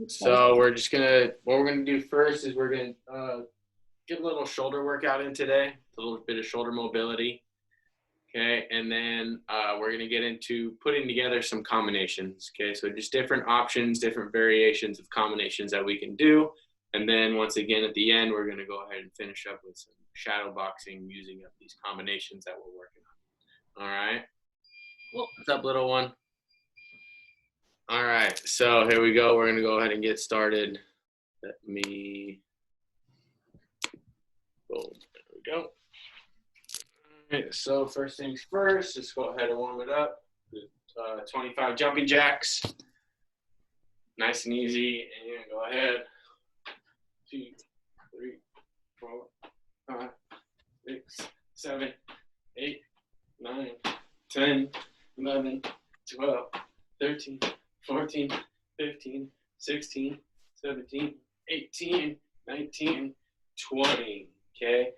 So we're just gonna, what we're gonna do first is we're gonna get a little shoulder workout in today, a little bit of shoulder mobility. Okay, and then we're gonna get into putting together some combinations. Okay, so just different options, different variations of combinations that we can do. And then once again at the end, we're gonna go ahead and finish up with some shadow boxing using up these combinations that we're working on. All right. Well, what's up, little one? All right, so here we go. We're gonna go ahead and get started. Let me, boom, there we go. All right, so first things first, just go ahead and warm it up. 25 jumping jacks, nice and easy, and go ahead. 2, 3, 4, 5, 6, 7, 8, 9, 10, 11, 12, 13, 14, 15, 16, 17, 18, 19, 20. Okay,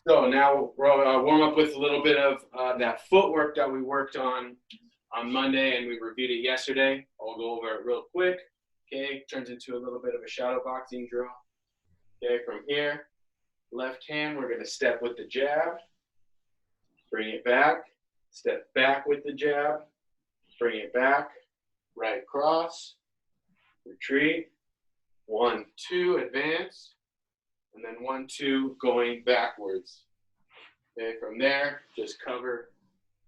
so now we'll warm up with a little bit of that footwork that we worked on Monday and we reviewed it yesterday. I'll go over it real quick. Okay, turns into a little bit of a shadow boxing drill. Okay, from here, left hand, we're going to step with the jab, bring it back, step back with the jab, bring it back, right cross, retreat, 1, 2, advance, and then 1, 2, going backwards. Okay, from there, just cover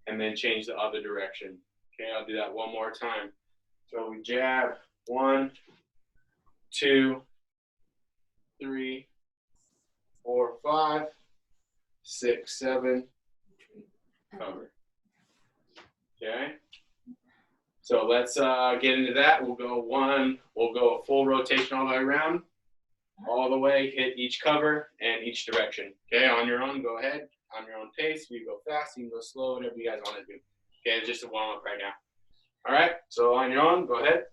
and then change the other direction. Okay, I'll do that one more time. So we jab, 1, 2, 3, 4, 5, 6, 7, cover. Okay. So let's get into that. We'll go a full rotation all the way around, all the way, hit each cover and each direction. Okay, on your own, go ahead. On your own pace, you go fast, you can go slow, whatever you guys want to do. Okay, it's just a warm up right now. All right, so on your own, go ahead.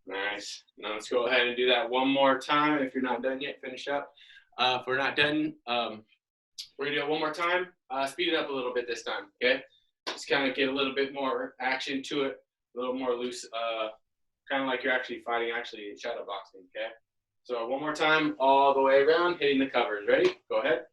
Nice. Now let's go ahead and do that one more time. If you're not done yet, finish up. If we're not done, we're gonna do it one more time. Speed it up a little bit this time, okay? Just kind of get a little bit more action to it, a little more loose, kind of like you're actually fighting shadow boxing, okay? So one more time, all the way around, hitting the covers. Ready? Go ahead.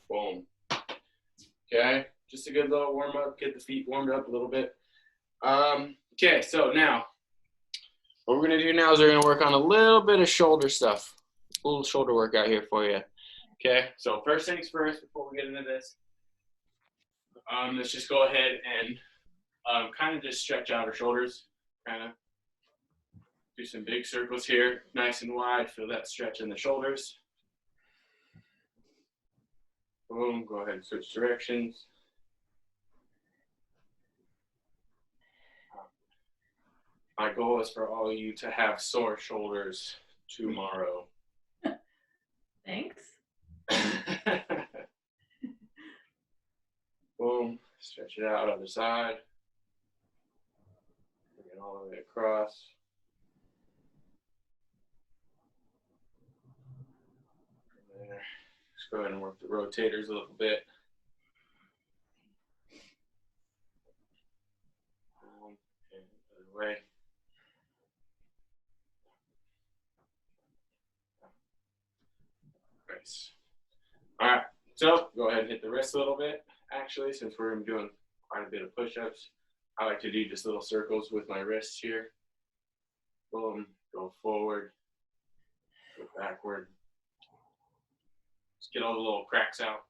Boom. Okay, just a good little warm up, get the feet warmed up a little bit. Okay, so now what we're gonna do now is we're gonna work on a little bit of shoulder stuff, a little shoulder workout here for you. Okay, so first things first, before we get into this, let's just go ahead and kind of just stretch out our shoulders, kind of do some big circles here, nice and wide, feel that stretch in the shoulders. Boom, go ahead and switch directions. My goal is for all of you to have sore shoulders tomorrow. Thanks. Boom, stretch it out, other side. Bring it all the way across. There. Just go ahead and work the rotators a little bit. Boom, and the other way. Nice. All right, so go ahead and hit the wrist a little bit. Actually, since we're doing quite a bit of push-ups, I like to do just little circles with my wrists here. Boom, go forward, go backward. Just get all the little cracks out.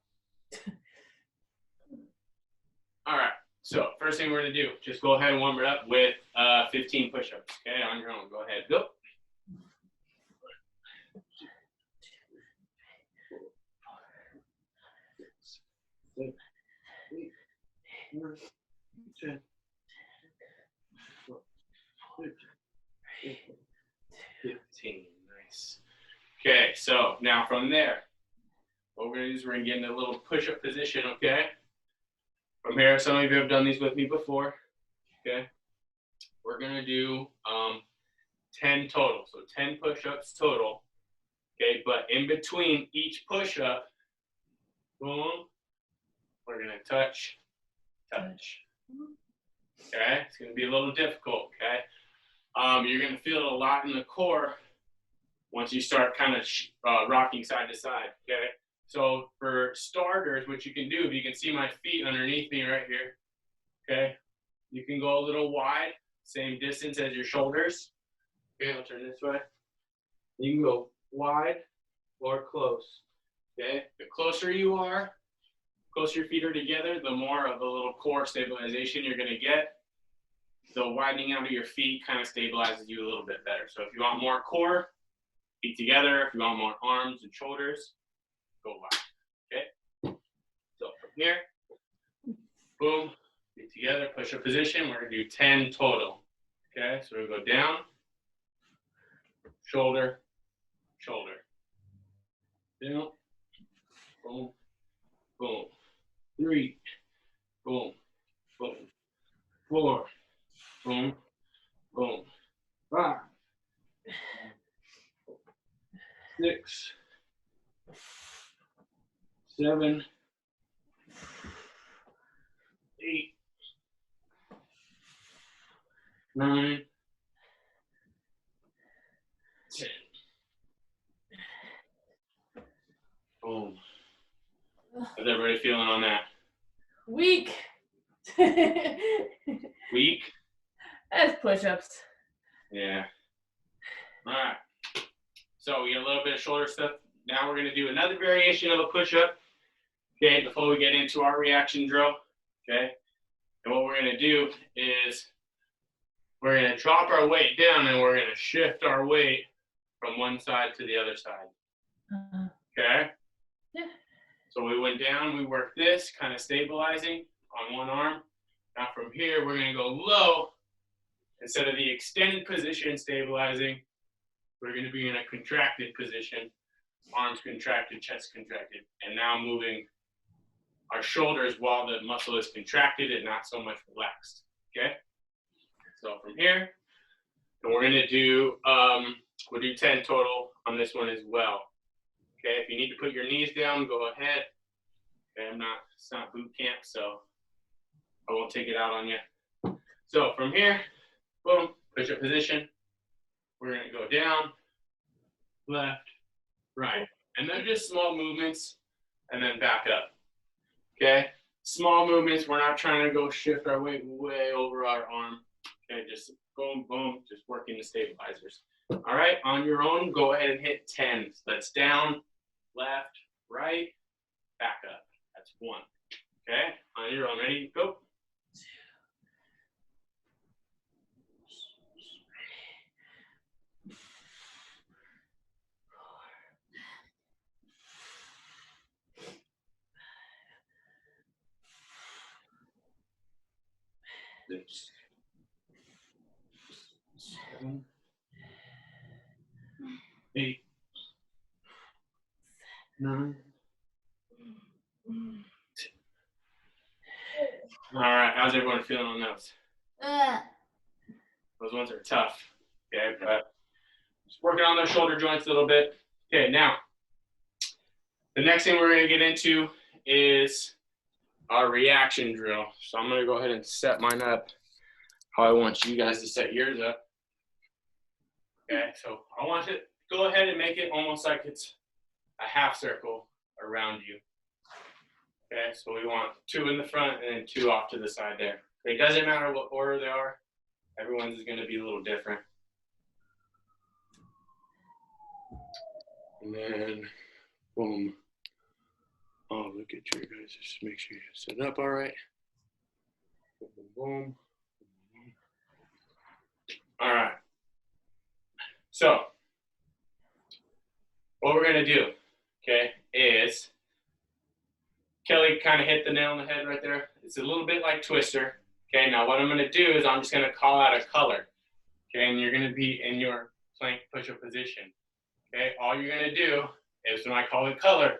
All right, so first thing we're gonna do, just go ahead and warm it up with 15 push-ups, okay, on your own. Go ahead, go. 16. Nice. Okay, so now from there, what we're going to do is we're going to get in a little push-up position, okay? From here, some of you have done these with me before, okay? We're going to do 10 total, so 10 push-ups total, okay? But in between each push-up, boom, we're going to touch, touch, okay? It's going to be a little difficult, okay? You're going to feel it a lot in the core once you start kind of rocking side to side, okay? So for starters, what you can do, if you can see my feet underneath me right here, okay? You can go a little wide, same distance as your shoulders. Okay, I'll turn this way. You can go wide or close, okay? The closer you are, closer your feet are together, the more of a little core stabilization you're gonna get. The widening out of your feet kind of stabilizes you a little bit better. So if you want more core, feet together. If you want more arms and shoulders, go wide, okay? So from here, boom, feet together, push up position. We're gonna do 10 total, okay? So we're gonna go down, shoulder, shoulder, down, boom, boom, 3, boom, boom, 4, boom, boom, 5, 6, 7, 8, 9, 10. Boom. How's everybody feeling on that? Weak. Weak? That's push-ups. Yeah. All right. So we get a little bit of shoulder stuff. Now we're going to do another variation of a push-up, okay, before we get into our reaction drill, okay? And what we're going to do is we're going to drop our weight down and we're going to shift our weight from one side to the other side, okay? Yeah. So we went down, we worked this, kind of stabilizing on one arm. Now from here, we're going to go low. Instead of the extended position stabilizing, we're going to be in a contracted position, arms contracted, chest contracted, and now moving our shoulders while the muscle is contracted and not so much relaxed, okay? So from here, and we're going to do, we'll do 10 total on this one as well. Okay, if you need to put your knees down, go ahead. Okay, it's not boot camp, so I won't take it out on you. So from here, boom, push up position. We're gonna go down, left, right. And they're just small movements and then back up. Okay, small movements, we're not trying to go shift our weight way over our arm. Okay, just boom, boom, just working the stabilizers. All right, on your own, go ahead and hit 10. So that's down, left, right, back up. That's 1. Okay, on your own, ready, go. 6, 7, 8, 9, 10. All right, how's everyone feeling on those? Those ones are tough. Okay, but just working on those shoulder joints a little bit. Okay, now the next thing we're going to get into is our reaction drill. So I'm going to go ahead and set mine up how I want you guys to set yours up. Okay, so I want to go ahead and make it almost like it's a half circle around you. Okay, so we want 2 in the front and then 2 off to the side there. It doesn't matter what order they are. Everyone's is going to be a little different. And then, boom. Oh, look at you guys. Just make sure you set up all right. Boom, boom, boom. All right. So, what we're going to do, okay, is Kelly kind of hit the nail on the head right there. It's a little bit like Twister. Okay, now what I'm going to do is I'm just going to call out a color. Okay, and you're going to be in your plank push-up position. Okay, all you're gonna do is when I call it color,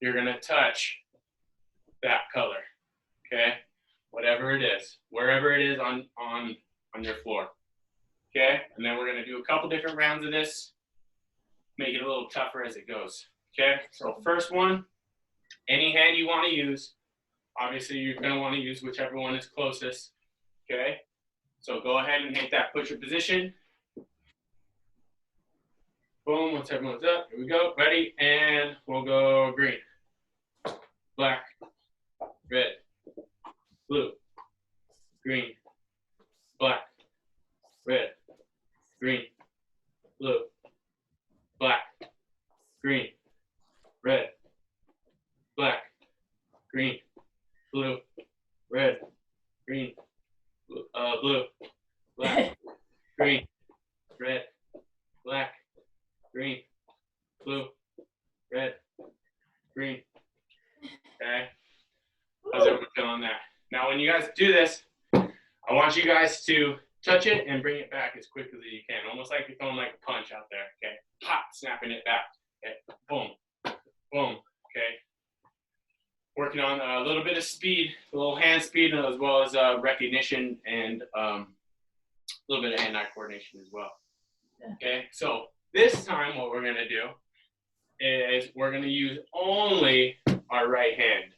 you're gonna touch that color. Okay, whatever it is, wherever it is on your floor. Okay, and then we're gonna do a couple different rounds of this, make it a little tougher as it goes. Okay, so first one, any hand you want to use. Obviously, you're gonna want to use whichever one is closest. Okay, so go ahead and hit that push-up position. Boom, once everyone's up, here we go, ready, and we'll go green, black, red, blue, green, black, red, green, blue, black, green, red, black, green, blue, red, green, blue, black, green, red, black, green, blue, red, green. Okay. How's everyone feeling that? Now, when you guys do this, I want you guys to touch it and bring it back as quickly as you can, almost like you're throwing like a punch out there. Okay. Pop, snapping it back. Okay. Boom, boom. Okay. Working on a little bit of speed, a little hand speed, as well as recognition and a little bit of hand-eye coordination as well. Okay. So this time, what we're gonna do is we're gonna use only our right hand.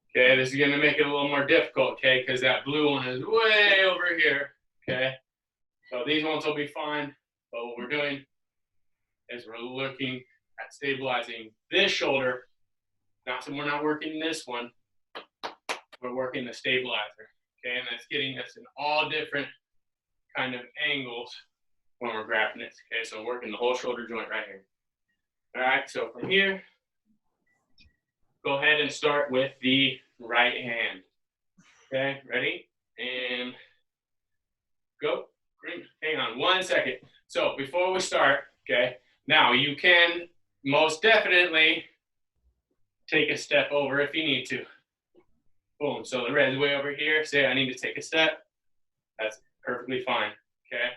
Okay, this is gonna make it a little more difficult, okay, because that blue one is way over here, okay? So these ones will be fine, but what we're doing is we're looking at stabilizing this shoulder. We're not working this one, we're working the stabilizer, okay? And that's getting us in all different kind of angles when we're grabbing this, okay? So working the whole shoulder joint right here. All right, so from here, go ahead and start with the right hand. Okay, ready? And go. Hang on 1 second. So before we start, okay, now you can most definitely take a step over if you need to. Boom. So the red's way over here. Say I need to take a step. That's perfectly fine. Okay.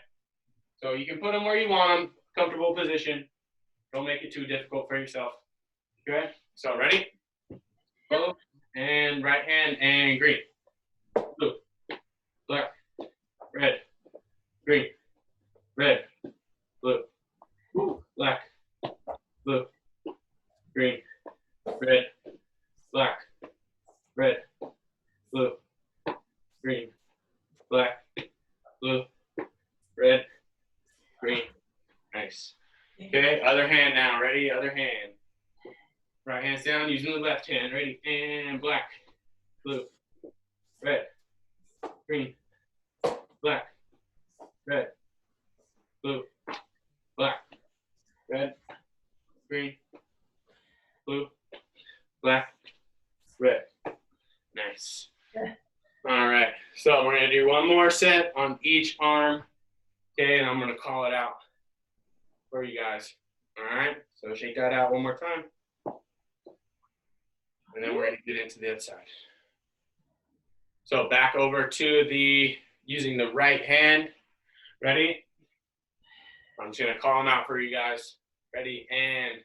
So you can put them where you want them. Comfortable position. Don't make it too difficult for yourself. Okay. So ready? Boom. And right hand and green. Blue. Black. Red. Green. Red. Blue. Black. Blue. Green. Red. Black. Red. Blue. Green. Black. Blue. Red. Green. Nice. Okay, other hand now. Ready? Other hand. Right hand's down, using the left hand. Ready? And black. Blue. Red. Green. Black. Red. Blue. Black. Red. Green. Blue. Black. Red. Nice. All right. So we're going to do one more set on each arm. Okay, and I'm going to call it out for you guys. All right. So shake that out one more time. And then we're going to get into the other side. So back over to using the right hand. Ready? I'm just going to call them out for you guys. Ready? And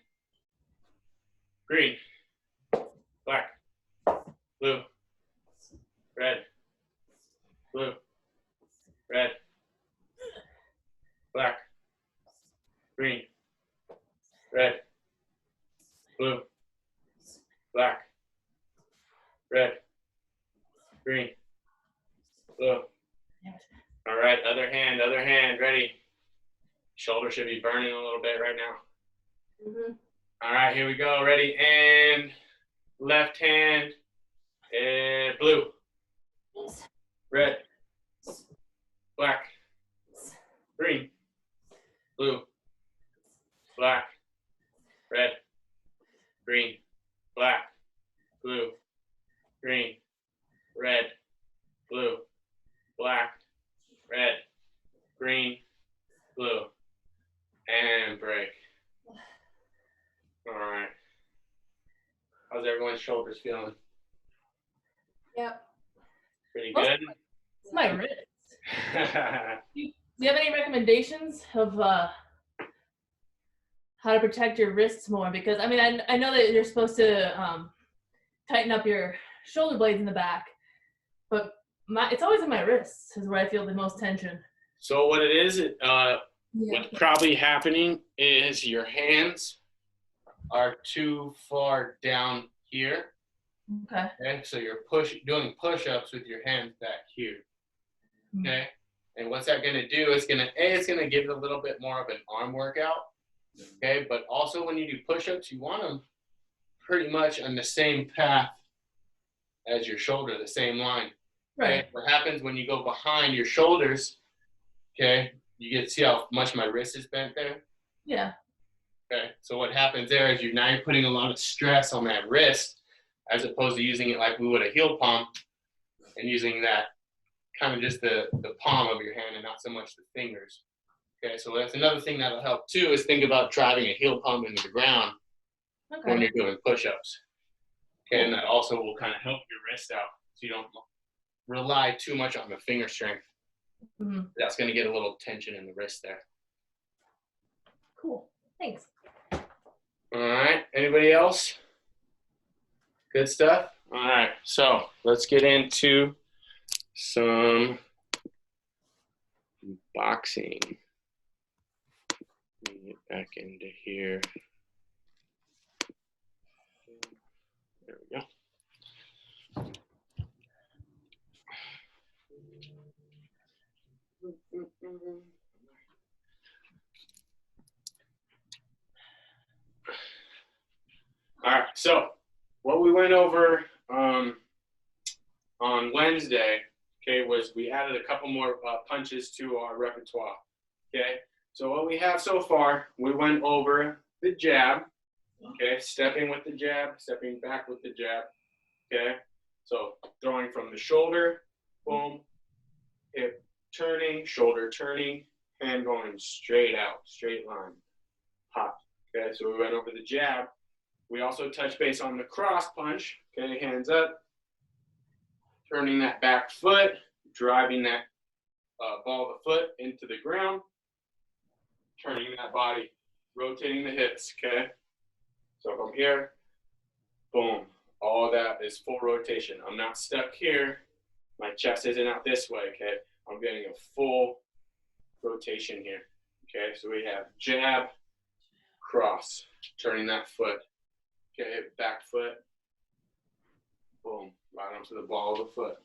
green, black, blue, red, blue, red, black, green, red, blue, black, red, green, blue. All right, other hand, ready? Shoulder should be burning a little bit right now. Mm-hmm. All right, here we go, ready? And left hand, and blue, red, black, green, blue, black, red, green, black, blue, green, red, blue, black, red, green, blue, and break. All right. How's everyone's shoulders feeling? Yep. Pretty good? It's my wrist. Do you have any recommendations of how to protect your wrists more? Because I mean, I know that you're supposed to tighten up your shoulder blades in the back, but it's always in my wrists is where I feel the most tension. So what it is, what's probably happening is your hands are too far down here. Okay. Okay, so you're doing push-ups with your hands back here. Okay, and what's that going to do? It's going to give it a little bit more of an arm workout. Okay, but also when you do push-ups, you want them pretty much on the same path as your shoulder, the same line. Right. Okay? What happens when you go behind your shoulders? Okay, you get to see how much my wrist is bent there. Yeah. Okay, so what happens there is you're putting a lot of stress on that wrist, as opposed to using it like we would a heel palm, and using that kind of just the palm of your hand and not so much the fingers. Okay, so that's another thing that'll help too, is think about driving a heel palm into the ground when you're doing push-ups. Okay, and that also will kind of help your wrist out so you don't rely too much on the finger strength. That's going to get a little tension in the wrist there. Cool. Thanks. All right, anybody else? Good stuff? All right, so let's get into some boxing. Let me get back into here. There we go. All right, so what we went over on Wednesday, okay, was we added a couple more punches to our repertoire, okay? So what we have so far, we went over the jab, okay, stepping with the jab, stepping back with the jab, okay? So throwing from the shoulder, boom, hip turning, shoulder turning, hand going straight out, straight line, pop, okay? So we went over the jab. We also touch base on the cross punch, okay, hands up, turning that back foot, driving that ball of the foot into the ground, turning that body, rotating the hips, okay? So from here, boom, all that is full rotation. I'm not stuck here. My chest isn't out this way, okay? I'm getting a full rotation here, okay? So we have jab, cross, turning that foot, okay, back foot, boom, right onto the ball of the foot.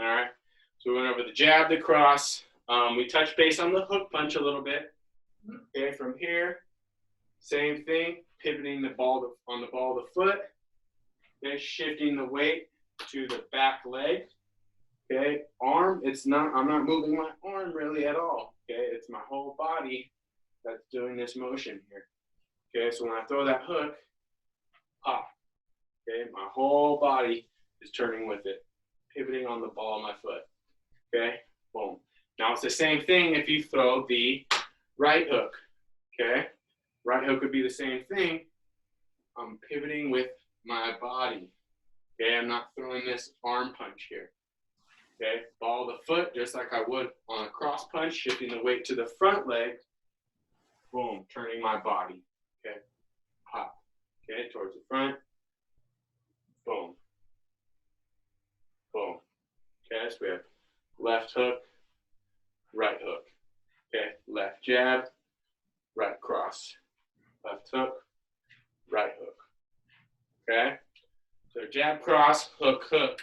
All right, so we went over the jab, the cross. We touched base on the hook punch a little bit. Okay, from here, same thing, pivoting the ball on the ball of the foot. Okay, shifting the weight to the back leg. Okay, arm, I'm not moving my arm really at all. Okay, it's my whole body that's doing this motion here. Okay, so when I throw that hook, pop. Okay, my whole body is turning with it, pivoting on the ball of my foot. Okay, boom. Now it's the same thing if you throw the right hook. Okay, right hook would be the same thing. I'm pivoting with my body. Okay, I'm not throwing this arm punch here. Okay, ball of the foot, just like I would on a cross punch, shifting the weight to the front leg. Boom, turning my body. Okay, pop. Okay, towards the front. Boom. Boom. Okay, so we have left hook, right hook. Okay, left jab, right cross. Left hook, right hook. Okay, so jab, cross, hook, hook.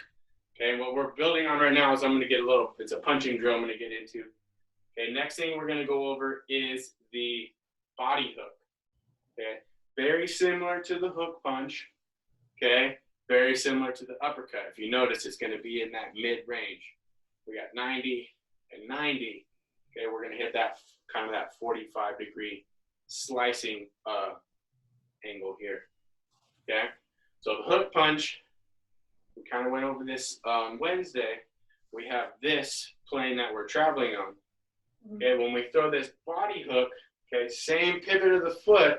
Okay, what we're building on right now is it's a punching drill I'm going to get into. Okay, next thing we're going to go over is the body hook. Okay, very similar to the hook punch. Okay, very similar to the uppercut. If you notice, it's going to be in that mid-range. We got 90 and 90. Okay, we're going to hit that kind of that 45-degree slicing angle here. Okay, so the hook punch, we kind of went over this on Wednesday. We have this plane that we're traveling on. Okay, when we throw this body hook, okay, same pivot of the foot,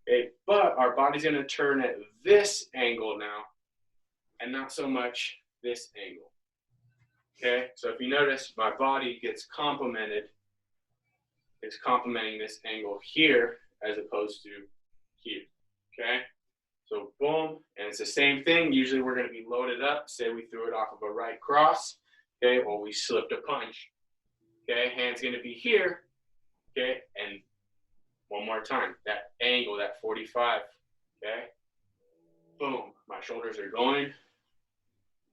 okay, but our body's going to turn at this angle now and not so much this angle. Okay, so if you notice, my body gets complemented is complementing this angle here as opposed to here, okay? So boom, and it's the same thing. Usually we're gonna be loaded up. Say we threw it off of a right cross, okay, or we slipped a punch, okay? Hand's gonna be here, okay? And one more time, that angle, that 45, okay? Boom, my shoulders are going,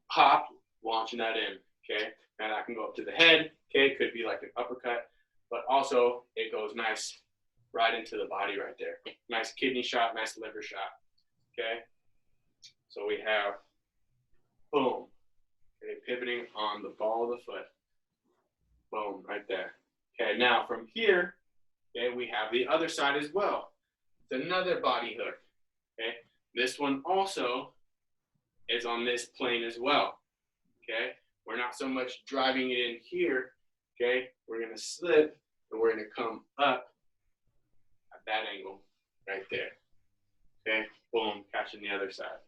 pop, launching that in, okay? And I can go up to the head, okay? Could be like an uppercut, but also it goes nice right into the body right there. Nice kidney shot, nice liver shot, okay? So we have, boom, okay, pivoting on the ball of the foot. Boom, right there. Okay, now from here, okay, we have the other side as well. It's another body hook, okay? This one also is on this plane as well, okay? We're not so much driving it in here, okay? We're gonna slip and we're gonna come up at that angle right there, okay? Boom, catching the other side.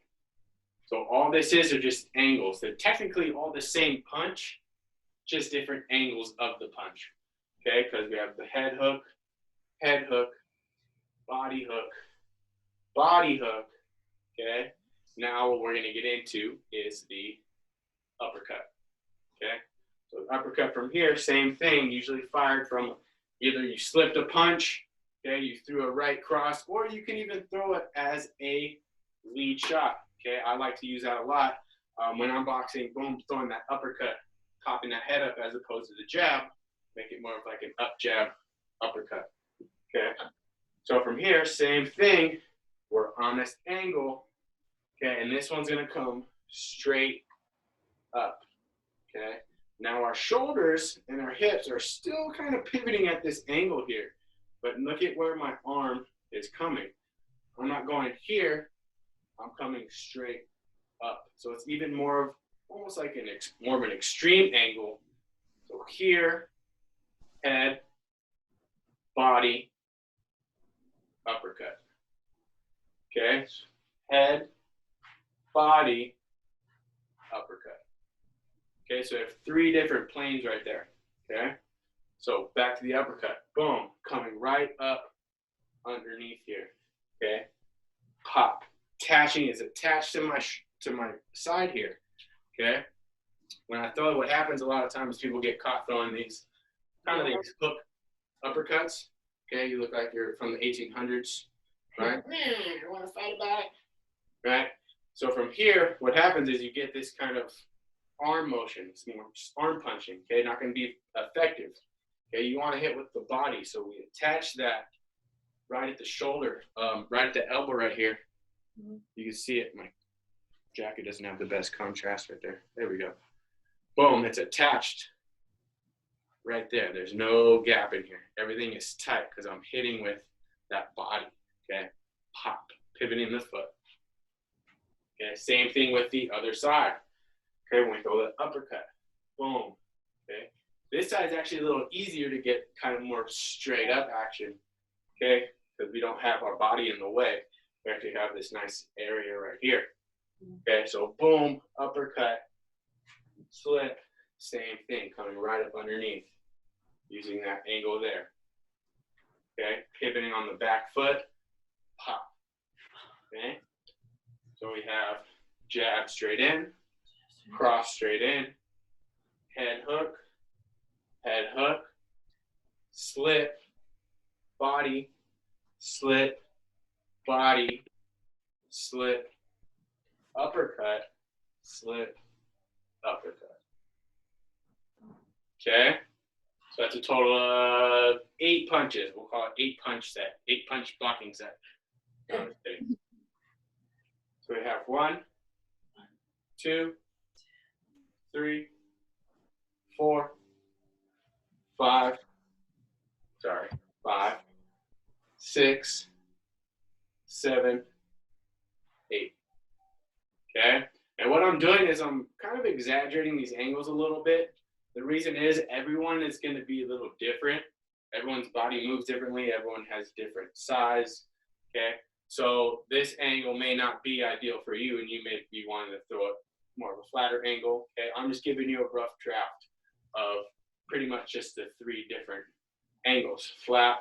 So all this is are just angles. They're technically all the same punch, just different angles of the punch, okay? Because we have the head hook, body hook, okay? Now what we're gonna get into is the uppercut, okay? So uppercut from here, same thing, usually fired from either you slipped a punch, okay, you threw a right cross, or you can even throw it as a lead shot, okay? I like to use that a lot when I'm boxing, boom, throwing that uppercut, popping that head up as opposed to the jab, make it more of like an up jab uppercut, okay? So from here, same thing, we're on this angle, okay, and this one's gonna come straight up, okay? Now our shoulders and our hips are still kind of pivoting at this angle here, but look at where my arm is coming. I'm not going here, I'm coming straight up. So it's even more of, almost like more of an extreme angle. So here, head, body, uppercut. Okay, head, body, uppercut. Okay, so we have 3 different planes right there. Okay, so back to the uppercut. Boom, coming right up underneath here. Okay, pop. Attaching is attached to my side here. Okay, when I throw it, what happens a lot of times people get caught throwing these kind of these hook uppercuts. Okay, you look like you're from the 1800s, right? You want to fight about it, right? So from here, what happens is you get this kind of arm motion. It's more just arm punching. Okay, not going to be effective. Okay, you want to hit with the body. So we attach that right at the shoulder, right at the elbow right here. You can see it. My jacket doesn't have the best contrast right there. There we go. Boom, it's attached right there. There's no gap in here. Everything is tight because I'm hitting with that body, okay? Pop, pivoting the foot. Okay, same thing with the other side. Okay, when we throw the uppercut, boom, okay? This side is actually a little easier to get kind of more straight up action, okay? Because we don't have our body in the way. We actually have this nice area right here. Okay, so boom, uppercut, slip, same thing, coming right up underneath, using that angle there. Okay, pivoting on the back foot, pop. Okay, so we have jab straight in, cross straight in, head hook, slip, body, slip, body, slip, uppercut, slip, uppercut. Okay, so that's a total of 8 punches. We'll call it 8 punch set, 8 punch blocking set. So we have 1, 2, 3, 4, 5, 6, 7, 8. Okay, and what I'm doing is I'm kind of exaggerating these angles a little bit. The reason is everyone is going to be a little different. Everyone's body moves differently. Everyone has different size. Okay, so this angle may not be ideal for you, and you may be wanting to throw it more of a flatter angle. Okay, I'm just giving you a rough draft of pretty much just the 3 different angles, flat,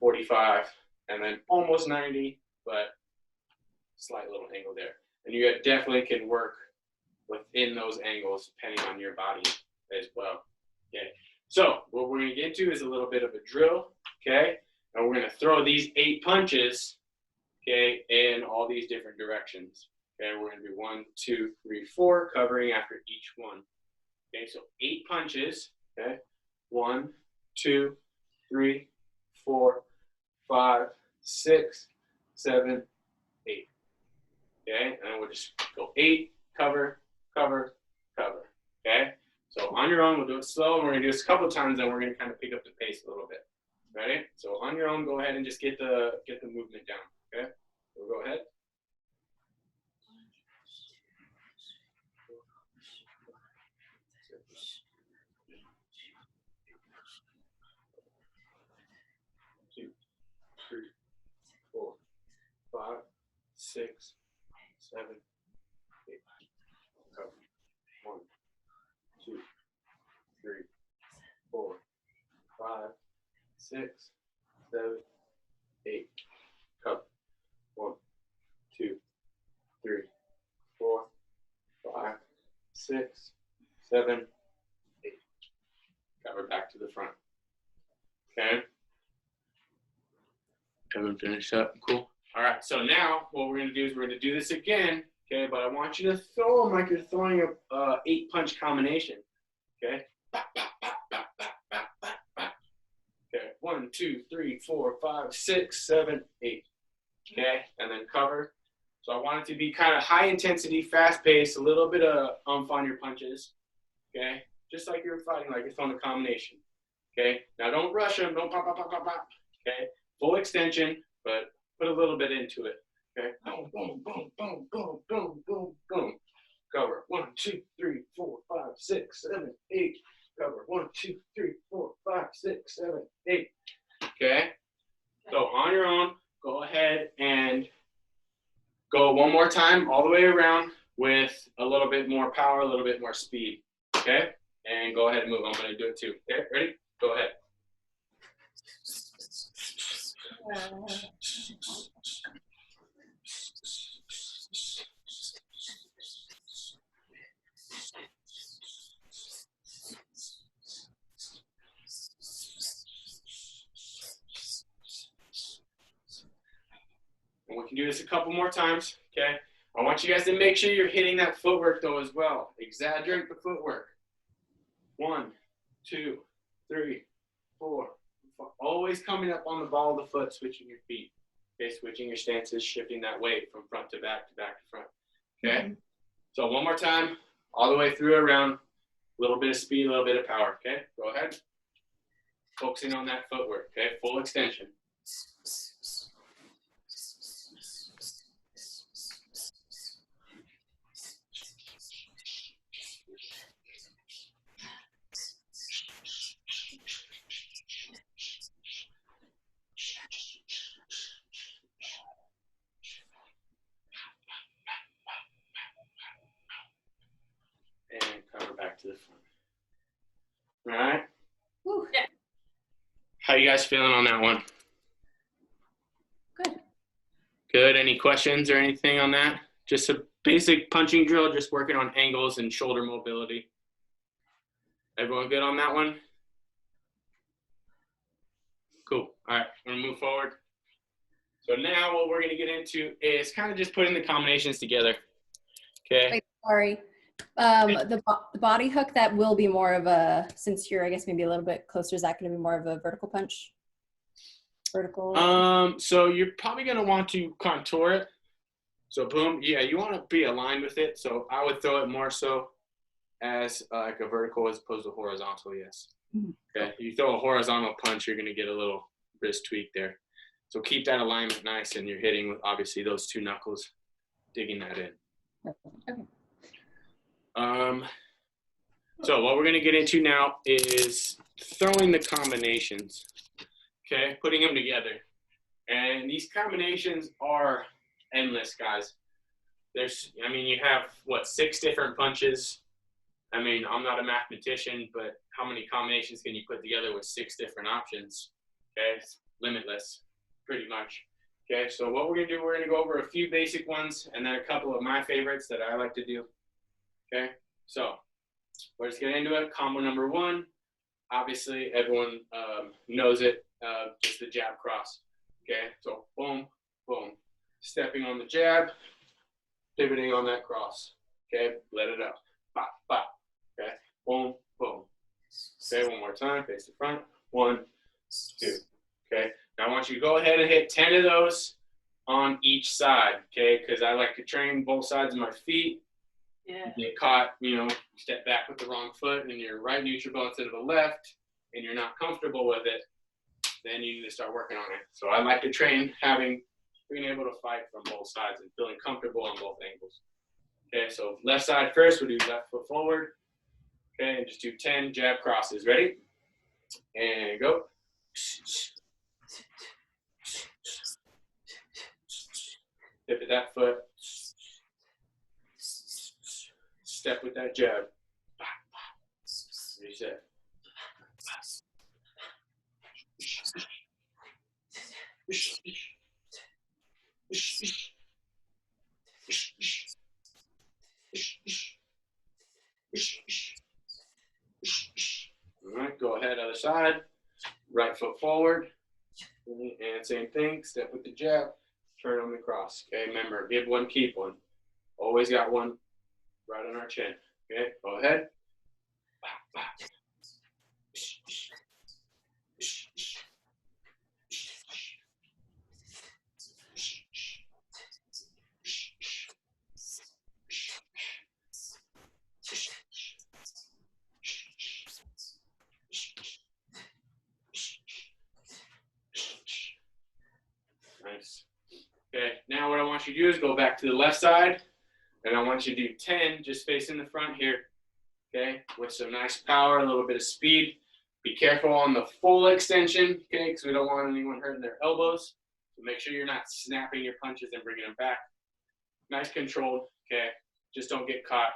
45, and then almost 90, but slight little angle there. And you definitely can work within those angles depending on your body as well. Okay, so what we're going to get into is a little bit of a drill. Okay, and we're going to throw these 8 punches, okay, in all these different directions. Okay, we're going to do 1, 2, 3, 4, covering after each one. Okay, so 8 punches. Okay, 1, 2, 3, 4, 5, 6, 7, 8. Okay, and then we'll just go 8, cover, cover, cover. Okay, so on your own, we'll do it slow, and we're gonna do this a couple of times, and we're gonna kind of pick up the pace a little bit. Ready? So on your own, go ahead and just get the movement down. Okay, so go ahead. Two, 3, 4, 5, 6, 7, 8. Cover. 1, 2, 3, 4, 5, 6, 7, 8. Cover. 1, 2, 3, 4, 5, 6, 7, 8. Cover back to the front. Okay. Haven't finished up. Cool. All right. So now what we're going to do is we're going to do this again. Okay. But I want you to throw them like you're throwing a 8-punch combination. Okay. Okay. 1, 2, 3, 4, 5, 6, 7, 8. Okay. And then cover. So I want it to be kind of high intensity, fast paced, a little bit of on your punches. Okay. Just like you're fighting, like you're throwing a combination. Okay. Now don't rush them. Don't pop, pop, pop, pop, pop. Okay. Full extension, but put a little bit into it. Okay. Boom, boom, boom, boom, boom, boom, boom, boom. Cover. 1, 2, 3, 4, 5, 6, 7, 8. Cover. 1, 2, 3, 4, 5, 6, 7, 8. Okay. So on your own, go ahead and go one more time all the way around with a little bit more power, a little bit more speed. Okay. And go ahead and move. I'm going to do it too. Okay. Ready? Go ahead. And we can do this a couple more times. Okay. I want you guys to make sure you're hitting that footwork though as well. Exaggerate the footwork. 1, 2, 3, 4. Always coming up on the ball of the foot, switching your feet. Okay, switching your stances, shifting that weight from front to back to back to front. Okay, So one more time, all the way through around, a little bit of speed, a little bit of power. Okay, go ahead. Focusing on that footwork. Okay, full extension. And cover back to the front. All right. Woo. Yeah. How you guys feeling on that one? Good. Good. Any questions or anything on that? Just a basic punching drill, just working on angles and shoulder mobility. Everyone good on that one? Cool. All right, we're gonna move forward. So now what we're gonna get into is kind of just putting the combinations together. Okay. Wait, sorry. The body hook, that will be more of a, since you're, I guess, maybe a little bit closer, is that going to be more of a vertical punch? Vertical? So you're probably going to want to contour it. So boom, yeah, you want to be aligned with it. So I would throw it more so as like a vertical as opposed to horizontal, yes. Mm-hmm. Okay, you throw a horizontal punch, you're going to get a little wrist tweak there. So keep that alignment nice, and you're hitting with obviously those 2 knuckles, digging that in. Okay. So what we're going to get into now is throwing the combinations, okay, putting them together. And these combinations are endless, guys. You have, 6 different punches. I mean, I'm not a mathematician, but how many combinations can you put together with 6 different options? Okay, it's limitless, pretty much. Okay, so what we're gonna do, we're gonna go over a few basic ones and then a couple of my favorites that I like to do. Okay, so let's get into it. Combo number 1, obviously everyone knows it, just the jab cross. Okay, so boom, boom, stepping on the jab, pivoting on that cross. Okay, let it up, pop, pop. Okay, boom, boom. Okay, one more time, face the front. 1, 2. Okay, now I want you to go ahead and hit 10 of those on each side. Okay, because I like to train both sides of my feet. Yeah. You get caught, you know, step back with the wrong foot and your right neutral ball instead of the left, and you're not comfortable with it, then you need to start working on it. So I like to train being able to fight from both sides and feeling comfortable on both angles. Okay, so left side first, we'll do left foot forward. Okay, and just do 10 jab crosses. Ready? And go. Pivot that foot. Step with that jab. Reset. All right, go ahead, other side. Right foot forward. And same thing, step with the jab, turn on the cross. Okay, remember, give one, keep one. Always got one right on our chin. Okay, go ahead. Nice. Okay, now what I want you to do is go back to the left side, and I want you to do 10 just facing the front here. Okay, with some nice power, a little bit of speed. Be careful on the full extension, okay, because we don't want anyone hurting their elbows. So make sure you're not snapping your punches and bringing them back. Nice controlled, okay. Just don't get caught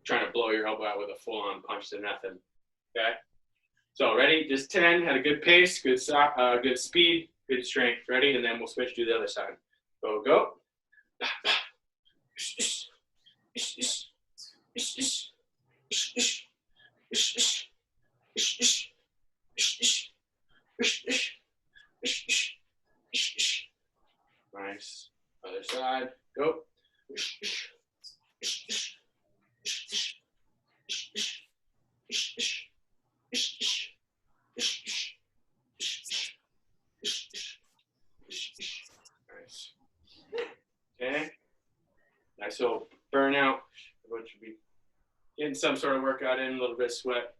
trying to blow your elbow out with a full-on punch to nothing, okay. So ready? Just 10. Had a good pace, good speed, good strength. Ready? And then we'll switch to the other side. So go. Nice. Other side. Go. Nice. Okay. Nice little burnout. Everyone should be getting some sort of workout in, a little bit of sweat.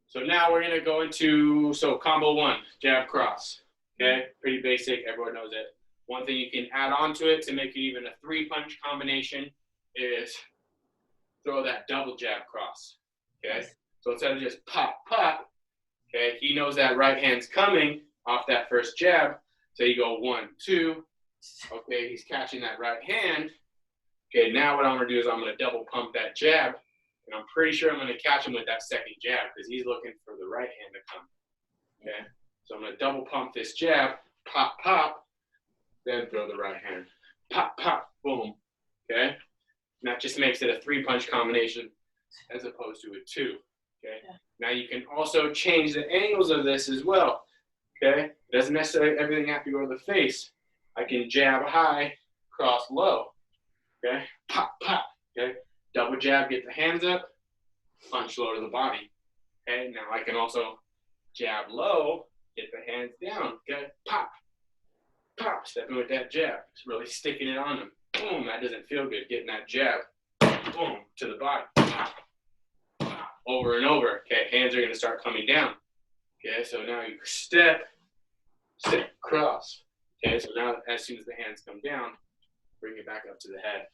So now we're gonna go into combo 1, jab cross. Okay, pretty basic. Everyone knows it. One thing you can add on to it to make it even a 3-punch combination is throw that double jab cross. Okay, so instead of just pop, pop, okay, he knows that right hand's coming off that first jab. So you go 1, 2. Okay, he's catching that right hand. Okay, now what I'm gonna do is I'm gonna double pump that jab, and I'm pretty sure I'm gonna catch him with that second jab because he's looking for the right hand to come. Okay, so I'm gonna double pump this jab, pop, pop, then throw the right hand, pop, pop, boom. Okay, and that just makes it a 3-punch combination as opposed to a 2. Okay, now you can also change the angles of this as well. Okay, it doesn't necessarily everything have to go to the face. I can jab high, cross low. Okay, pop, pop. Okay, double jab, get the hands up, punch low to the body. Okay, now I can also jab low, get the hands down. Okay, pop, pop, stepping with that jab. Just really sticking it on them. Boom, that doesn't feel good, getting that jab. Boom, to the body. Pop, pop, over and over. Okay, hands are gonna start coming down. Okay, so now you step, step, cross. Okay, so now as soon as the hands come down, bring it back up to the head.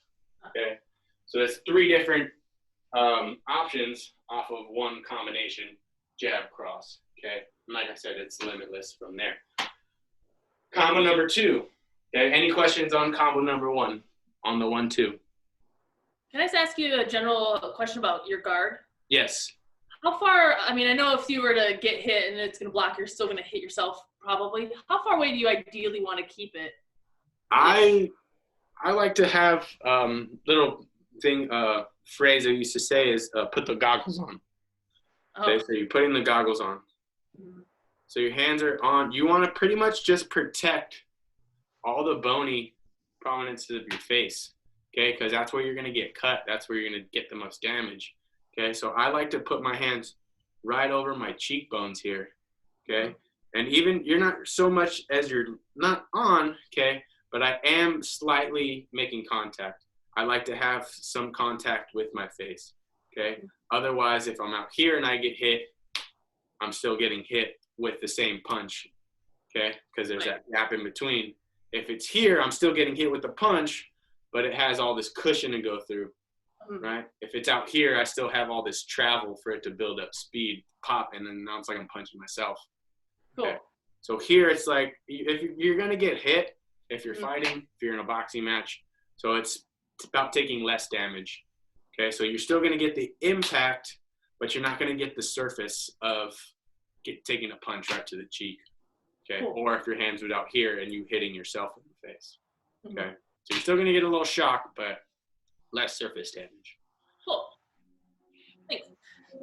Okay, so that's 3 different options off of one combination jab cross. Okay, and like I said, it's limitless from there. Combo number 2. Okay, any questions on combo number 1 on the 1, 2? Can I just ask you a general question about your guard? Yes. How far, I mean, I know if you were to get hit and it's going to block, you're still going to hit yourself probably. How far away do you ideally want to keep it? I like to have little phrase I used to say is put the goggles on. Okay, so you're putting the goggles on. So your hands are on. You want to pretty much just protect all the bony prominences of your face, okay? Because that's where you're going to get cut. That's where you're going to get the most damage, okay? So I like to put my hands right over my cheekbones here, okay? And even you're not so much as you're not on, okay? But I am slightly making contact. I like to have some contact with my face, okay? Otherwise, if I'm out here and I get hit, I'm still getting hit with the same punch, okay? Because there's that gap in between. If it's here, I'm still getting hit with the punch, but it has all this cushion to go through, right? If it's out here, I still have all this travel for it to build up speed, pop, and then now it's like I'm punching myself. Cool. Okay? So here it's like, if you're going to get hit, if you're fighting, if you're in a boxing match, so it's about taking less damage, okay? So you're still going to get the impact, but you're not going to get the surface of taking a punch right to the cheek, okay? Cool. Or if your hands were out here and you hitting yourself in the face, okay? So you're still going to get a little shock, but less surface damage. Cool. Thanks.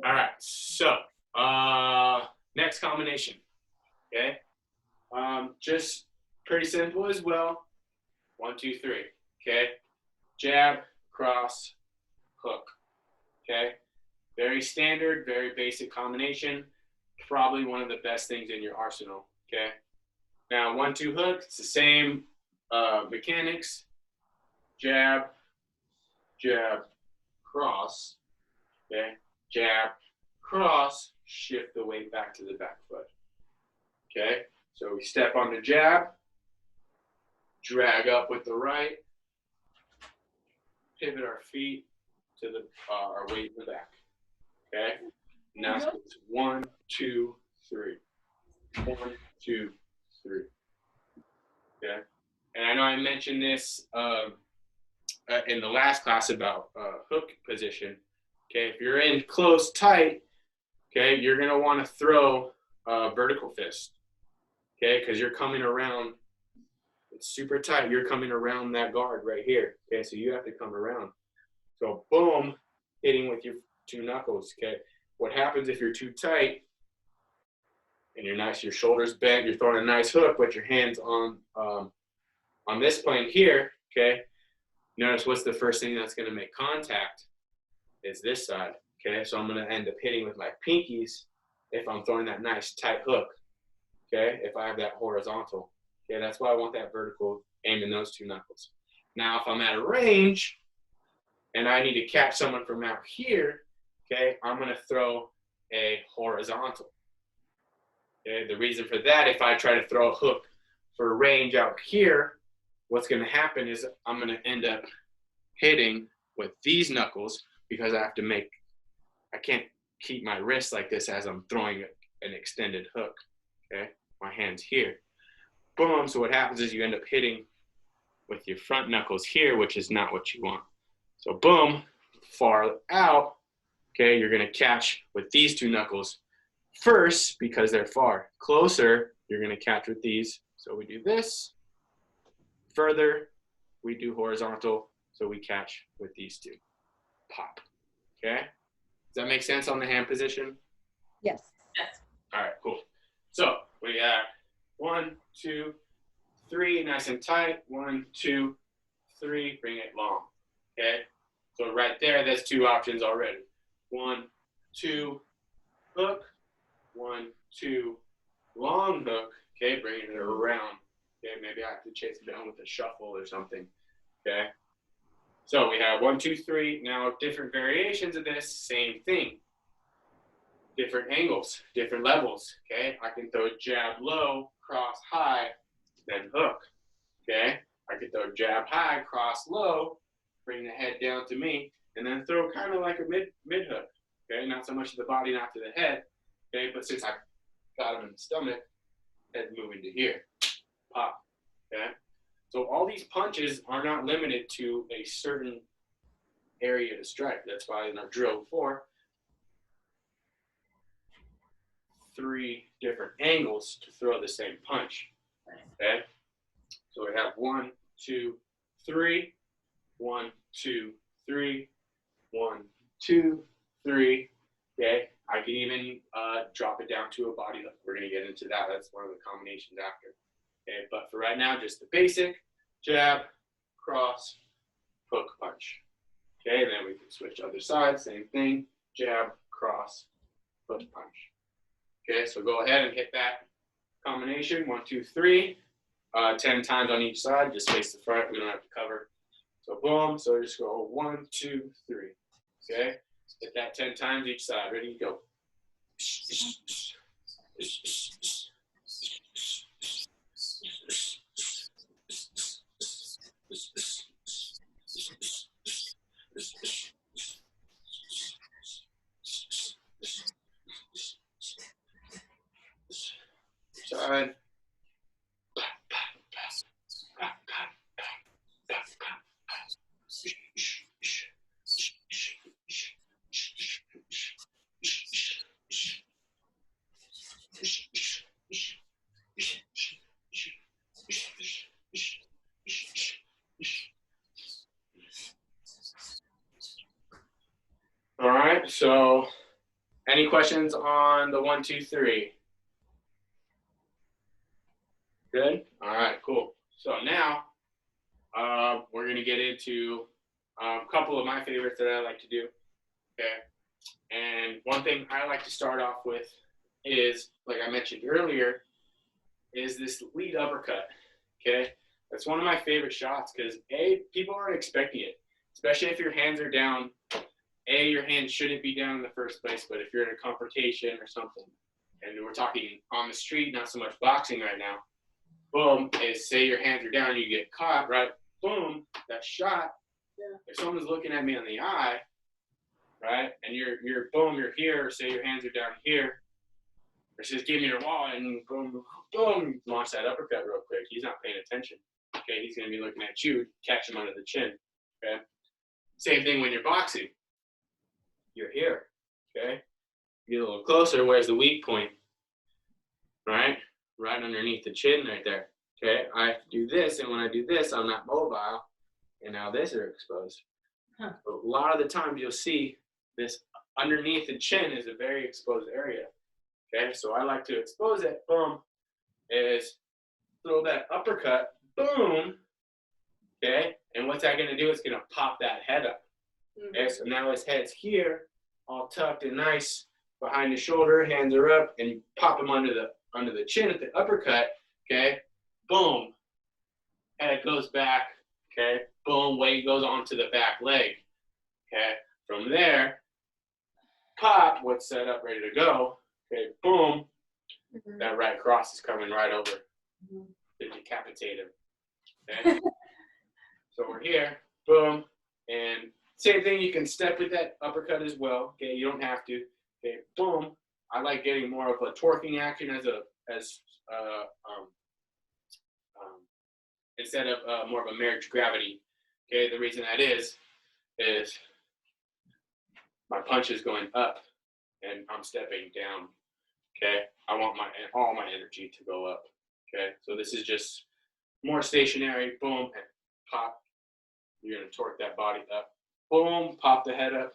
All right, so next combination, okay? Just pretty simple as well. 1, 2, 3, okay? Jab, cross, hook, okay? Very standard, very basic combination. Probably one of the best things in your arsenal, okay? Now, 1, 2 hook, it's the same mechanics. Jab, jab, cross, okay? Jab, cross, shift the weight back to the back foot, okay? So we step on the jab, drag up with the right, pivot our feet to our weight in the back, okay? Now it's 1, 2, 3. 1, 2, 3. Okay. And I know I mentioned this in the last class about hook position. Okay. If you're in close, tight, okay, you're gonna want to throw a vertical fist. Okay, because you're coming around. It's super tight. You're coming around that guard right here. Okay, so you have to come around. So boom, hitting with your 2 knuckles. Okay. What happens if you're too tight and your shoulders bent, you're throwing a nice hook, but your hands on this plane here, okay? Notice what's the first thing that's gonna make contact is this side, okay? So I'm gonna end up hitting with my pinkies if I'm throwing that nice tight hook, okay? If I have that horizontal, okay? That's why I want that vertical aiming those 2 knuckles. Now, if I'm at a range and I need to catch someone from out here, okay, I'm gonna throw a horizontal. Okay, the reason for that, if I try to throw a hook for range out here, what's gonna happen is I'm gonna end up hitting with these knuckles because I can't keep my wrist like this as I'm throwing an extended hook, okay? My hand's here. Boom, so what happens is you end up hitting with your front knuckles here, which is not what you want. So boom, far out, okay, you're gonna catch with these 2 knuckles first because they're far. Closer, you're gonna catch with these. So we do this. Further, we do horizontal, so we catch with these 2. Pop, okay? Does that make sense on the hand position? Yes. Yes. All right, cool. So we got 1, 2, 3, nice and tight. 1, 2, 3, bring it long, okay? So right there, that's 2 options already. 1, 2, hook. 1, 2, long hook. Okay, bringing it around. Okay, maybe I have to chase it down with a shuffle or something. Okay. So we have 1, 2, 3. Now different variations of this, same thing. Different angles, different levels. Okay, I can throw jab low, cross high, then hook. Okay, I can throw jab high, cross low, bring the head down to me, and then throw kind of like a mid hook. Okay, not so much to the body, not to the head. Okay, but since I got him in the stomach, head moving to here, pop. Okay, so all these punches are not limited to a certain area to strike. That's why in our drill before, 3 different angles to throw the same punch. Okay? So we have 1, 2, 3, 1, 2, 3, 1, 2, 3. Okay? I can even drop it down to a body hook. We're going to get into that. That's one of the combinations after. Okay? But for right now, just the basic jab, cross, hook, punch. Okay? And then we can switch other sides. Same thing. Jab, cross, hook, punch. Okay? So go ahead and hit that combination. 1, 2, 3. 10 times on each side. Just face the front. We don't have to cover. So boom. So just go 1, 2, 3. Okay? Hit that 10 times each side. Ready? Go. Side. All right, so any questions on the 1, 2, 3? Good? All right, cool. So now we're going to get into a couple of my favorites that I like to do. Okay. And one thing I like to start off with is, like I mentioned earlier, is this lead uppercut. Okay. That's one of my favorite shots because people aren't expecting it, especially if your hands are down. Your hands shouldn't be down in the first place, but if you're in a confrontation or something, and we're talking on the street, not so much boxing right now, boom, is say your hands are down, you get caught, right? Boom, that shot, if someone's looking at me on the eye, right, and you're boom, you're here, or say your hands are down here, or just give me your wall, and boom, boom, launch that uppercut real quick. He's not paying attention. Okay, he's going to be looking at you, catch him under the chin. Okay, same thing when you're boxing. You're here. Okay, get a little closer. Where's the weak point? Right underneath the chin, right there. Okay, I have to do this, and when I do this, I'm not mobile, and now this are exposed. But a lot of the times you'll see this underneath the chin is a very exposed area. Okay, so I like to expose it. Boom, is throw that uppercut. Boom. Okay, and what's that going to do? It's going to pop that head up. Okay, so now his head's here, all tucked and nice behind the shoulder. Hands are up, and you pop him under the chin at the uppercut. Okay, boom, head goes back. Okay, boom, weight goes onto the back leg. Okay, from there, pop, what's set up, ready to go. Okay, boom, that right cross is coming right over to decapitate him. Okay, so we're here, boom, and same thing, you can step with that uppercut as well. Okay, you don't have to. Okay, boom. I like getting more of a torquing action instead of more of a marriage gravity. Okay, the reason that is my punch is going up and I'm stepping down. Okay, I want all my energy to go up. Okay, so this is just more stationary. Boom, and pop. You're gonna torque that body up. Boom, pop the head up.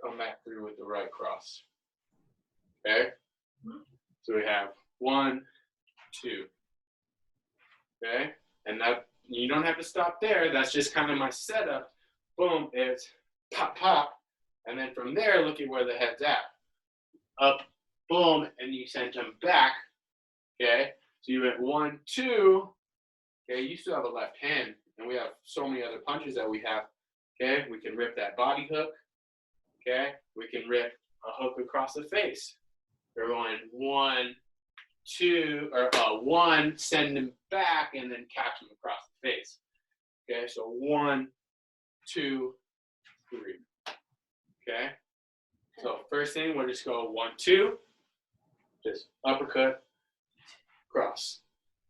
Come back through with the right cross. Okay, so we have 1, 2. Okay, and that you don't have to stop there. That's just kind of my setup. Boom, it's pop, pop, and then from there, look at where the head's at. Up, boom, and you send them back. Okay, so you went 1, 2. Okay, you still have a left hand, and we have so many other punches that we have. Okay, we can rip that body hook. Okay, we can rip a hook across the face. We're going 1, 2, or 1, send them back, and then catch them across the face. Okay, so 1, 2, 3. Okay, so first thing, we'll just go 1, 2, just uppercut, cross.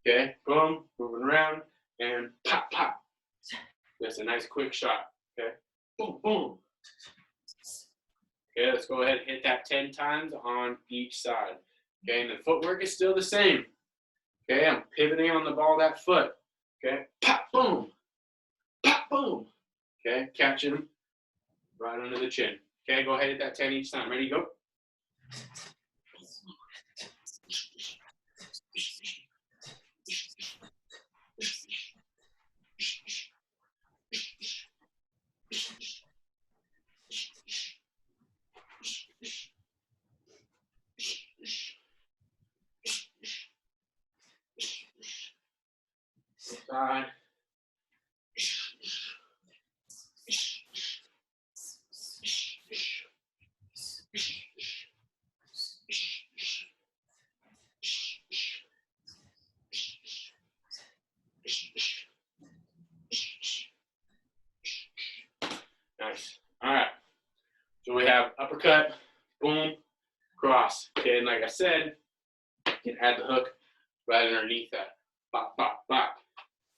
Okay, boom, moving around, and pop, pop. That's a nice quick shot. Okay, boom, boom. Okay, let's go ahead and hit that 10 times on each side. Okay, and the footwork is still the same. Okay, I'm pivoting on the ball of that foot. Okay, pop, boom, pop, boom. Okay, catch him right under the chin. Okay, go ahead at that 10 each time. Ready, go. Side. Nice. All right. So we have uppercut, boom, cross. Okay, and like I said, you can add the hook right underneath that. Bop, bop, bop.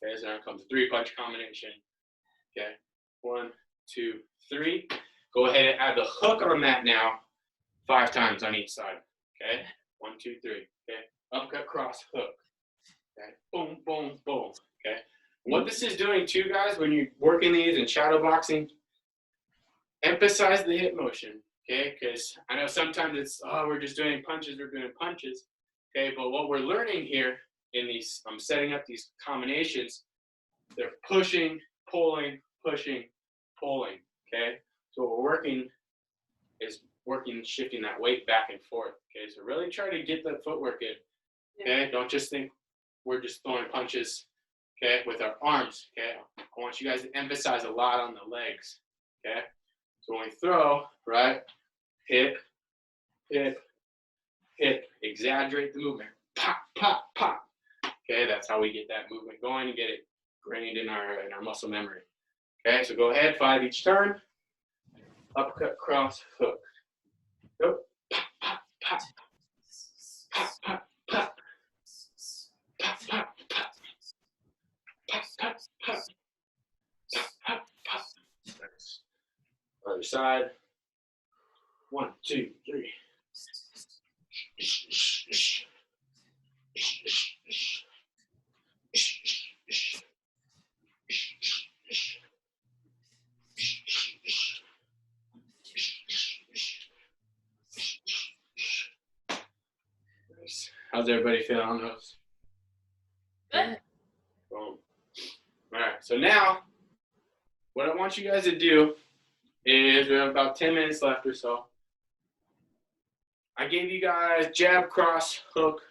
Okay, so now comes a 3-punch combination. Okay, 1, 2, 3. Go ahead and add the hook on that now 5 times on each side. Okay, 1, 2, 3. Okay, uppercut, cross, hook. Okay, boom, boom, boom. Okay, what this is doing too, guys, when you're working these in shadow boxing, emphasize the hip motion. Okay, because I know sometimes it's, oh, we're just doing punches, we're doing punches. Okay, but what we're learning here in these, I'm setting up these combinations, they're pushing, pulling, pushing, pulling. Okay, so what we're working is shifting that weight back and forth. Okay, so really try to get the footwork in. Okay, don't just think we're just throwing punches. Okay, with our arms. Okay, I want you guys to emphasize a lot on the legs. Okay, so when we throw, right, hip, hip, hip, exaggerate the movement. Pop, pop, pop. Okay, that's how we get that movement going and get it grained in our muscle memory. Okay, so go ahead, 5 each turn. Uppercut, cross, hook. Go. Pop, pop, pop. Pop, pop, pop. Pop, pop, pop. Pop, pop, pop. Pop, pop, pop. Nice. Other side. 1, 2, 3. Nice. How's everybody feeling on those? Good. Boom. All right. So now, what I want you guys to do is we have about 10 minutes left or so. I gave you guys jab, cross, hook,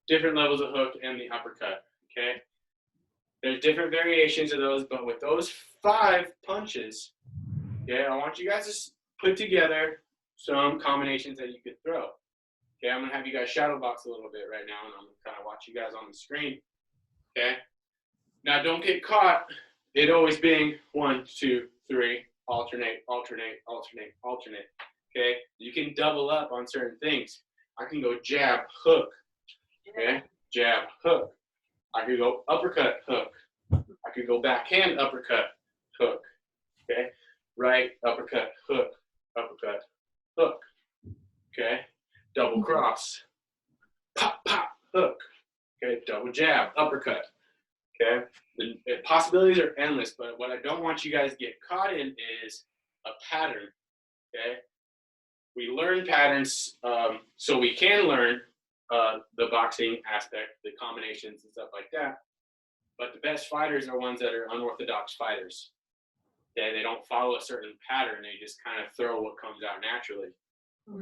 different levels of hook, and the uppercut. Okay. There's different variations of those, but with those 5 punches, okay, I want you guys to put together some combinations that you could throw. Okay, I'm gonna have you guys shadow box a little bit right now, and I'm gonna kind of watch you guys on the screen. Okay. Now don't get caught it always being 1, 2, 3, alternate, alternate, alternate, alternate. Okay, you can double up on certain things. I can go jab, hook. Okay, jab, hook. I could go uppercut, hook. I could go backhand, uppercut, hook. Okay, right, uppercut, hook, uppercut, hook. Okay, double cross, pop, pop, hook. Okay, double jab, uppercut. Okay, the possibilities are endless, but what I don't want you guys to get caught in is a pattern. Okay, we learn patterns so we can learn the boxing aspect, the combinations and stuff like that. But the best fighters are ones that are unorthodox fighters. Okay, they don't follow a certain pattern; they just kind of throw what comes out naturally.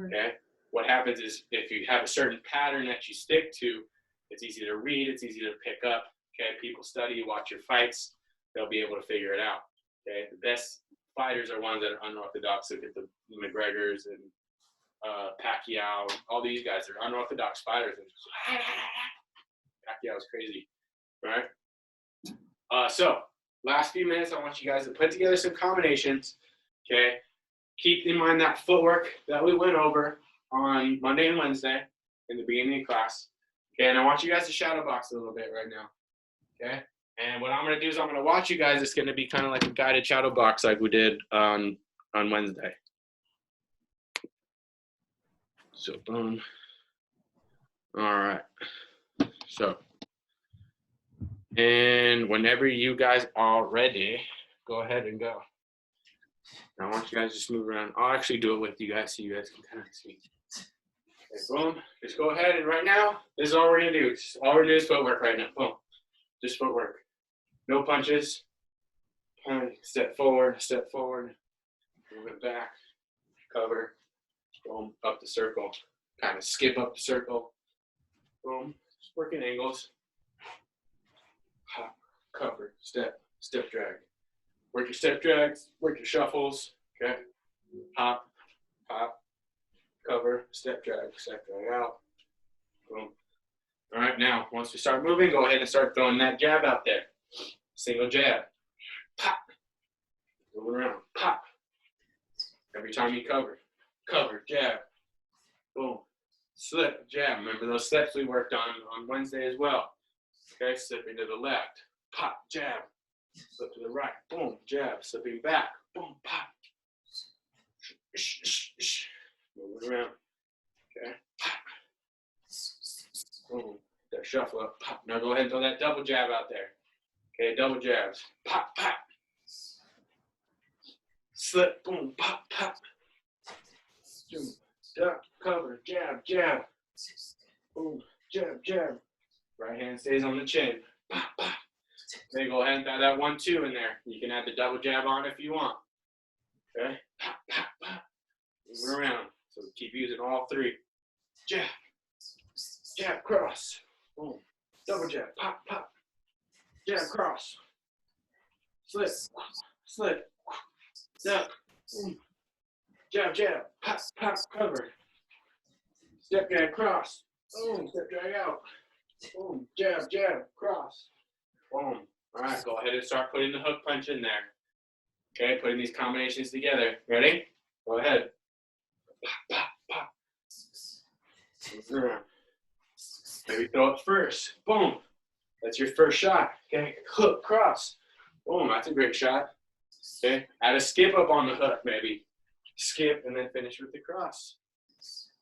Okay, what happens is if you have a certain pattern that you stick to, it's easy to read, it's easy to pick up. Okay, people study, watch your fights, they'll be able to figure it out. Okay, the best fighters are ones that are unorthodox. Look at the McGregors and Pacquiao, all these guys are unorthodox fighters. Pacquiao is crazy, right? So last few minutes, I want you guys to put together some combinations. Okay, keep in mind that footwork that we went over on Monday and Wednesday in the beginning of class. Okay, and I want you guys to shadow box a little bit right now. Okay, and what I'm going to do is I'm going to watch you guys. It's going to be kind of like a guided shadow box like we did on Wednesday. So boom, All right. So, and whenever you guys are ready, go ahead and go. Now, I want you guys to just move around. I'll actually do it with you guys so you guys can kind of see. Okay, boom. Just go ahead and right now, this is all we're going to do. All we're going to do is footwork right now. Boom. Just footwork. No punches. Step forward, move it back, cover, boom, up the circle. Kind of skip up the circle. Boom. Just working angles. Hop, cover, step drag. Work your step drags, work your shuffles. Okay. Hop, cover, step drag out. Boom. All right, now, once we start moving, go ahead and start throwing that jab out there. Single jab. Pop. Moving around. Pop. Every time you cover, jab. Boom. Slip, jab. Remember those steps we worked on Wednesday as well. Okay, slipping to the left. Pop, jab. Slip to the right. Boom, jab. Slipping back. Boom, pop. Moving around. Okay. Pop. Boom. That shuffle up. Pop. Now go ahead and throw that double jab out there. Okay, double jabs. Pop, pop. Slip. Boom. Pop, pop. Duck, cover, jab. Boom, jab. Right hand stays on the chin. Pop, pop. Okay, go ahead and throw that 1-2 in there. You can add the double jab on if you want. Okay, pop, pop. Moving around. So keep using all three. Jab, cross. Boom. Double jab, pop. Jab, cross. Slip. Duck. Boom. Jab, pop, cover. Step drag, cross. Boom, step drag out. Boom, jab, cross. Boom. All right, go ahead and start putting the hook punch in there. Okay, putting these combinations together. Ready? Go ahead. Pop. Maybe throw it first. Boom. That's your first shot. Okay, hook, cross. Boom, that's a great shot. Okay, add a skip up on the hook maybe. Skip and then finish with the cross.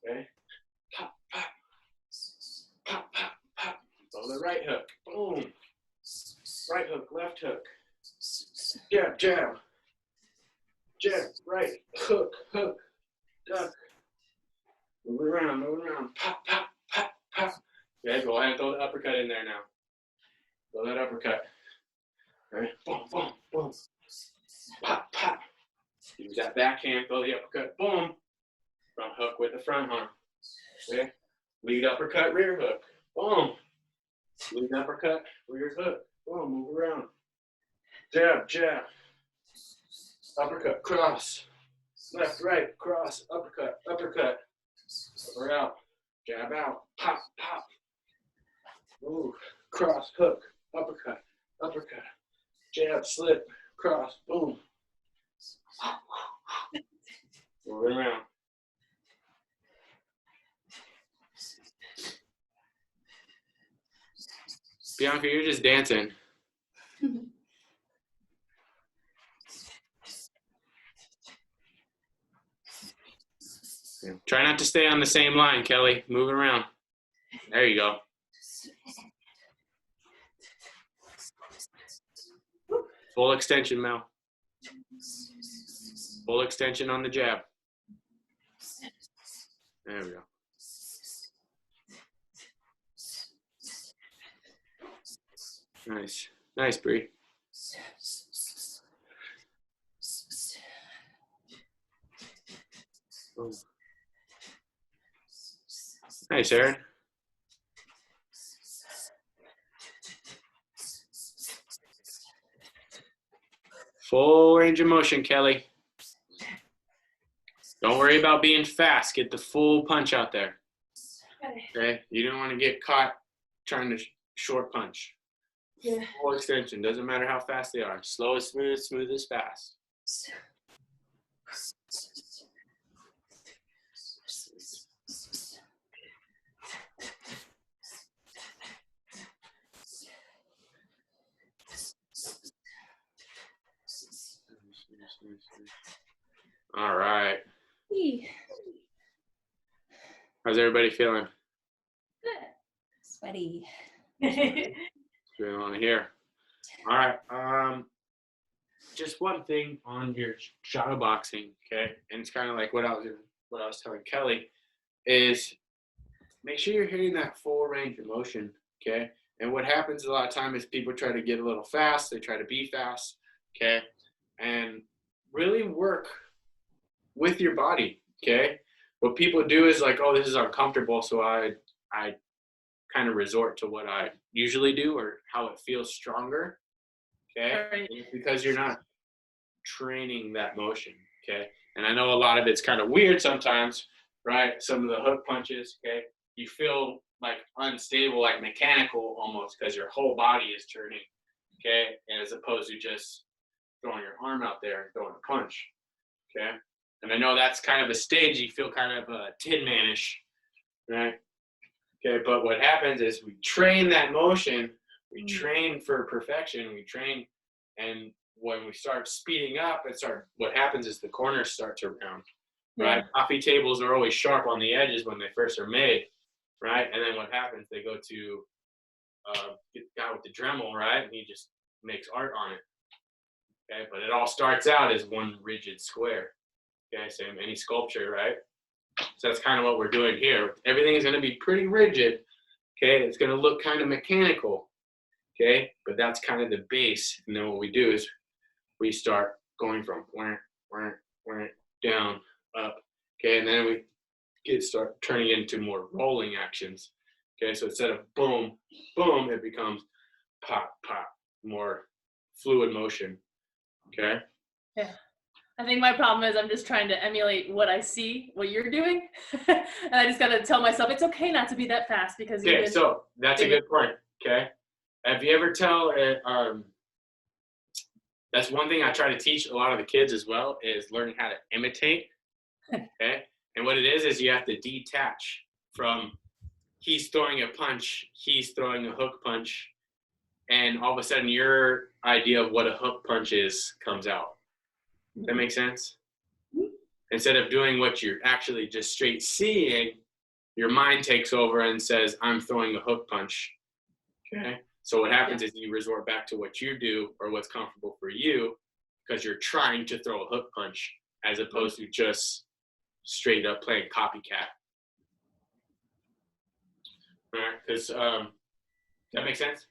Okay, pop. Throw the right hook. Boom. Right hook, left hook. Jab. Right. Hook. Duck. Moving around. Pop. Okay, go ahead and throw the uppercut in there now. Throw that uppercut. Okay, boom. Pop. Use that backhand, throw the uppercut. Boom. Front hook with the front arm. Okay. Lead uppercut, rear hook. Boom. Lead uppercut, rear hook. Boom. Move around. Jab. Uppercut, cross. Left, right, cross, uppercut. Cover out. Jab out. Pop. Move. Cross, hook. Uppercut. Jab, slip, cross. Boom. Moving around. Bianca, you're just dancing. Try not to stay on the same line, Kelly. Move around. There you go. Full extension, Mel. Full extension on the jab. There we go. Nice, Bree. Oh. Nice, Aaron. Full range of motion, Kelly. Don't worry about being fast. Get the full punch out there. Okay? You don't want to get caught trying to short punch. Yeah. Full extension. Doesn't matter how fast they are. Slow is smooth, smooth is fast. All right. How's everybody feeling? Good. Sweaty. Going on here. All right. Just one thing on your shadow boxing, okay? And it's kind of like what I was telling Kelly is make sure you're hitting that full range of motion, okay? And what happens a lot of time is people try to get a little fast. They try to be fast, okay? And really work with your body, okay? What people do is like, oh, this is uncomfortable, so I kind of resort to what I usually do or how it feels stronger, okay? Right. And it's because you're not training that motion, okay? And I know a lot of it's kind of weird sometimes, right? Some of the hook punches, okay? You feel like unstable, like mechanical almost because your whole body is turning, okay? And as opposed to just throwing your arm out there and throwing a punch, okay? And I know that's kind of a stage you feel kind of Tin Man-ish, right? Okay, but what happens is we train that motion, we train for perfection, we train, and when we start speeding up, what happens is the corners start to round, right? Coffee tables are always sharp on the edges when they first are made, right? And then what happens, they go to get the guy with the Dremel, right? And he just makes art on it, okay? But it all starts out as one rigid square, okay? Same any sculpture, right? So that's kind of what we're doing here. Everything is going to be pretty rigid, okay? It's going to look kind of mechanical, okay? But that's kind of the base. And then what we do is we start going from down, up, okay? And then we start turning into more rolling actions, okay? So instead of boom, boom, it becomes pop, pop, more fluid motion, okay? Yeah. I think my problem is I'm just trying to emulate what I see, what you're doing. And I just got to tell myself it's okay not to be that fast because Okay, so that's a good point, okay? Have you ever that's one thing I try to teach a lot of the kids as well is learning how to imitate, okay? And what it is you have to detach from he's throwing a punch, he's throwing a hook punch, and all of a sudden your idea of what a hook punch is comes out. Does that make sense? Instead of doing what you're actually just straight seeing, your mind takes over and says, I'm throwing a hook punch, okay? So what happens is you resort back to what you do or what's comfortable for you because you're trying to throw a hook punch as opposed to just straight up playing copycat. All right, because that makes sense?